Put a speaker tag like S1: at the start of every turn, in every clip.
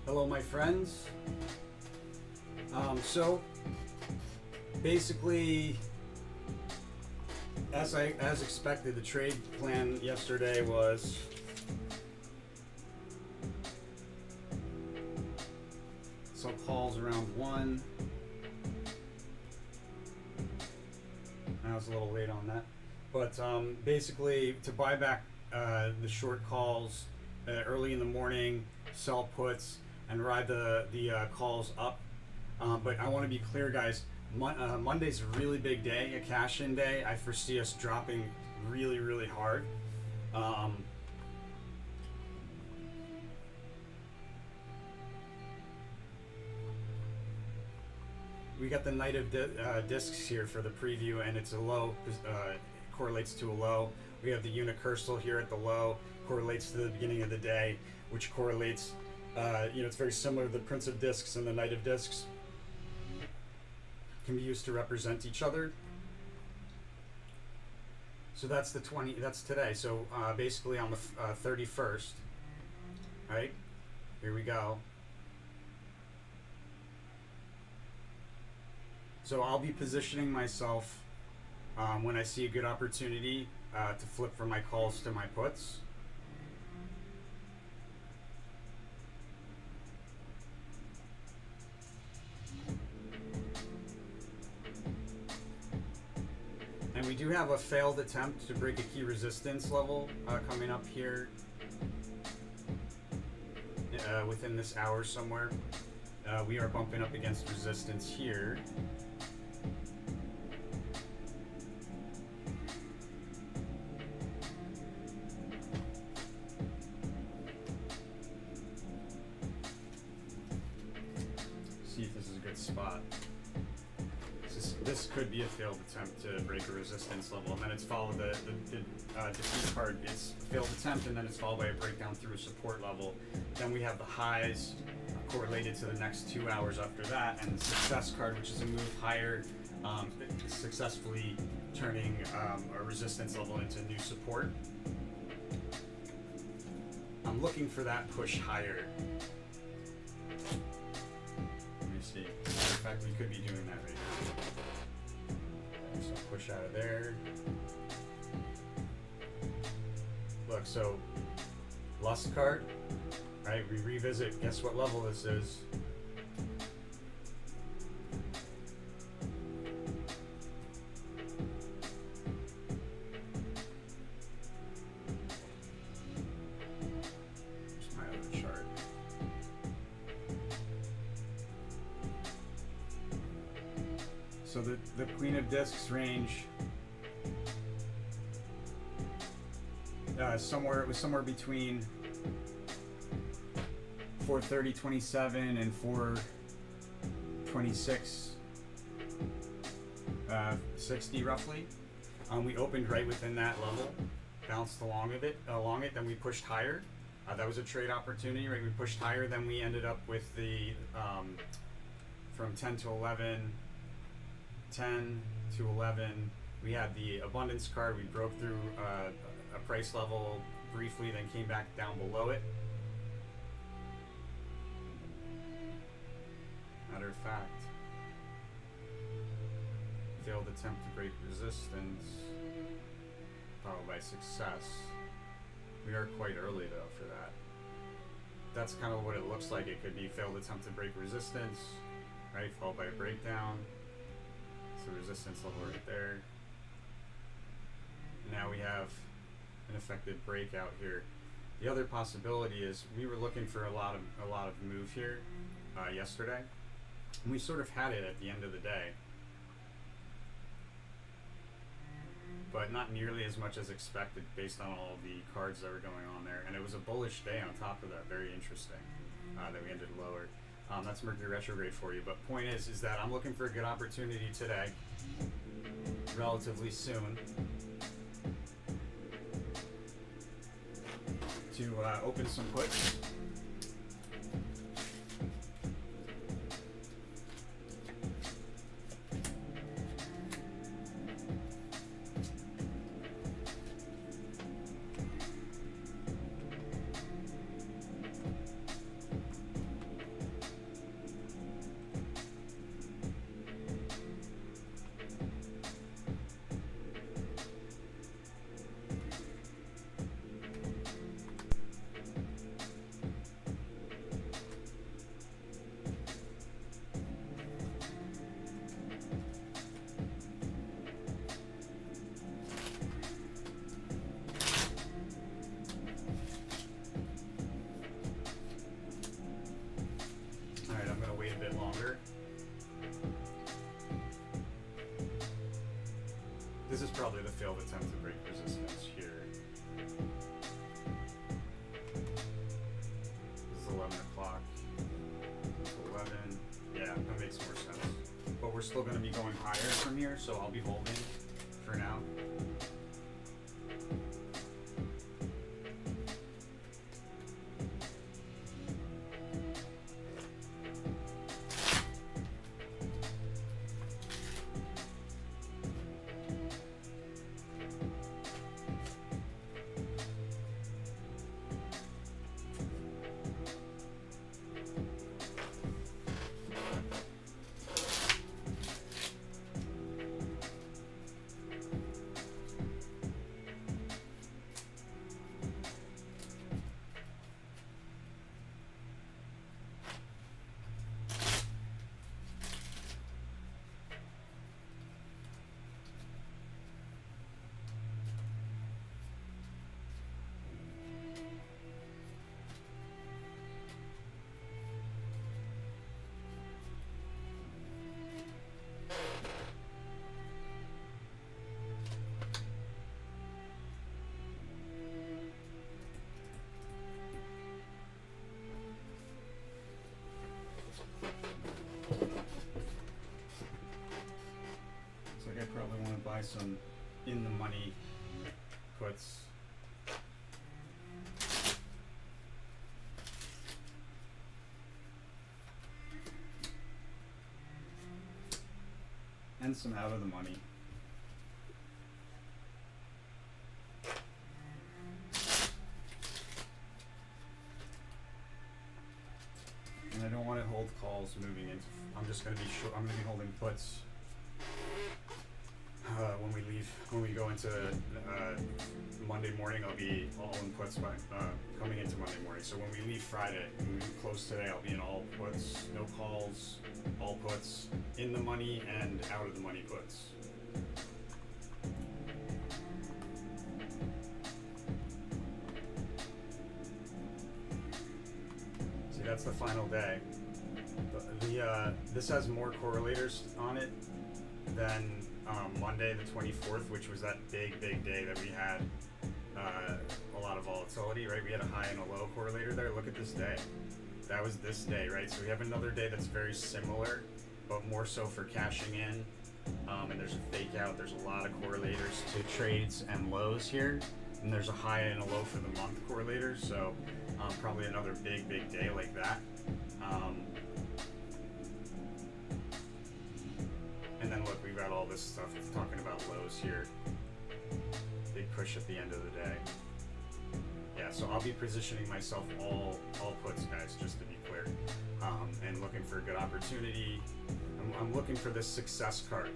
S1: Hello, my friends. So basically, as expected, the trade plan yesterday was some calls around 1. I was a little late on that, but basically to buy back the short calls early in the morning, sell puts, and ride the calls up. But I want to be clear, guys. Monday's a really big day, a cash-in day. I foresee us dropping really, really hard. We got the Knight of Discs here for the preview, and it's a low, correlates to a low. We have the unicursal here at the low, correlates to the beginning of the day, which correlates, it's very similar to the Prince of Discs and the Knight of Discs. Can be used to represent each other. So that's that's today. So basically on the 31st, right? Here we go. So I'll be positioning myself when I see a good opportunity to flip from my calls to my puts. And we do have a failed attempt to break a key resistance level coming up here within this hour somewhere. We are bumping up against resistance here. See if this is a good spot. This could be a failed attempt to break a resistance level, and then it's followed the defeat card. It's a failed attempt, and then it's followed by a breakdown through a support level. Then we have the highs correlated to the next 2 hours after that, and the success card, which is a move higher, successfully turning a resistance level into new support. I'm looking for that push higher. Let me see. In fact, we could be doing that right now. So push out of there. Look, so lust card, right? We revisit. Guess what level this is? Here's my other chart. So the Queen of Discs range, it was somewhere between 430.27 and 426.60 roughly. We opened right within that level, bounced along it, then we pushed higher. That was a trade opportunity, right? We pushed higher, then we ended up with the from 10 to 11. 10 to 11, we had the abundance card. We broke through a price level briefly, then came back down below it. Matter of fact, failed attempt to break resistance, followed by success. We are quite early though for that. That's kind of what it looks like. It could be failed attempt to break resistance, right, followed by a breakdown. The resistance level right there. Now we have an effective breakout here. The other possibility is we were looking for a lot of move here yesterday, and we sort of had it at the end of the day, but not nearly as much as expected based on all the cards that were going on there. And it was a bullish day on top of that. Very interesting that we ended lower. That's Mercury retrograde for you. But point is that I'm looking for a good opportunity today, relatively soon, to open some puts. That makes more sense. But we're still going to be going higher from here, so I'll be holding for now. I probably want to buy some in the money puts. And some out of the money. And I don't want to hold calls moving into, I'm just going to be I'm going to be holding puts. When we go into Monday morning, I'll be all in puts by coming into Monday morning. So when we leave Friday, when we close today, I'll be in all puts, no calls, all puts, in the money and out of the money puts. See, that's the final day. This has more correlators on it than Monday the 24th, which was that big day that we had a lot of volatility, right? We had a high and a low correlator there. Look at this day. That was this day, right? So we have another day that's very similar, but more so for cashing in. And there's a fake out. There's a lot of correlators to trades and lows here. And there's a high and a low for the month correlators. So probably another big day like that. And then look, we've got all this stuff talking about lows here. Big push at the end of the day. Yeah, so I'll be positioning myself all puts, guys, just to be clear. And looking for a good opportunity. I'm looking for this success card.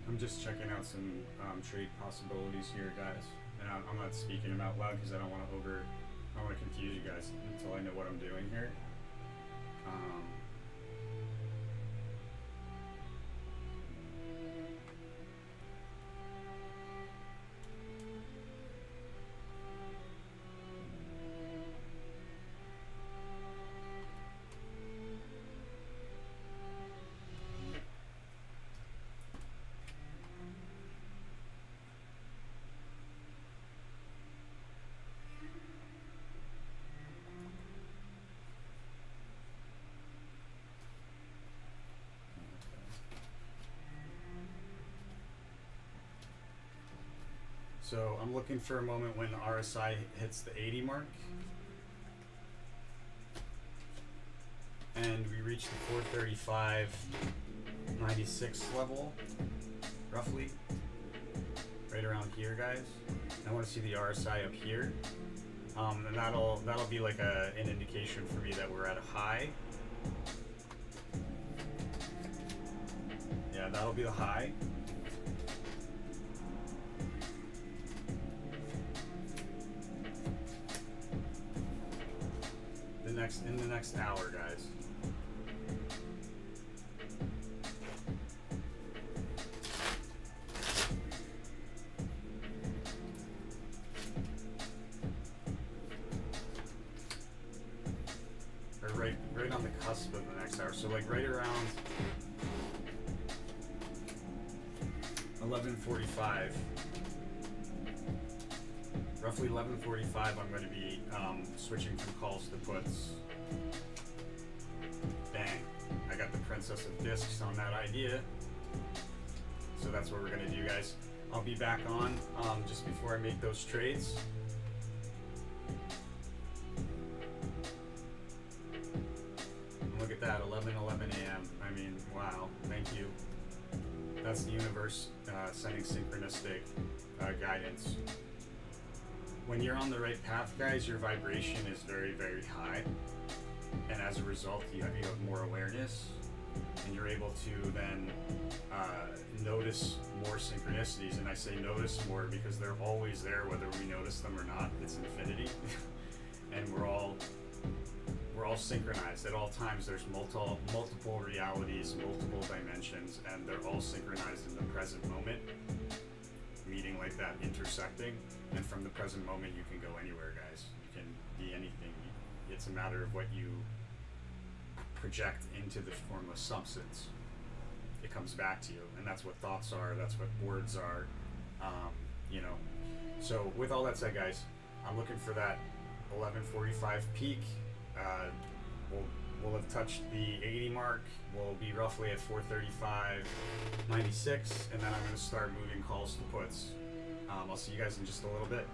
S1: I'm just checking out some trade possibilities here, guys. And I'm not speaking them out loud because I don't want to confuse you guys until I know what I'm doing here. So I'm looking for a moment when the RSI hits the 80 mark. And we reach the 435.96 level, roughly. Right right around here, guys. I want to see the RSI up here. And that'll be like an indication for me that we're at a high. Yeah, that'll be the high. In the next hour, guys. Or right on the cusp of the next hour. So like right around 11:45. Roughly 11:45, I'm going to be switching from calls to puts. Bang. I got the Princess of Discs on that idea. So that's what we're going to do, guys. I'll be back on just before I make those trades. And look at that, 11 a.m. I mean, wow, thank you. That's the universe sending synchronistic guidance. When you're on the right path, guys, your vibration is very, very high. And as a result, you have more awareness. And you're able to then notice more synchronicities. And I say notice more because they're always there, whether we notice them or not. It's infinity. And we're all synchronized. At all times, there's multiple realities, multiple dimensions, and they're all synchronized in the present moment. Meeting like that, intersecting, and from the present moment you can go anywhere, guys. You can be anything. It's a matter of what you project into the formless substance. It comes back to you, and that's what thoughts are, that's what words are, you know. So with all that said, guys, I'm looking for that 11:45 peak. We'll have touched the 80 mark. We'll be roughly at 435.96, and then I'm going to start moving calls to puts. I'll see you guys in just a little bit.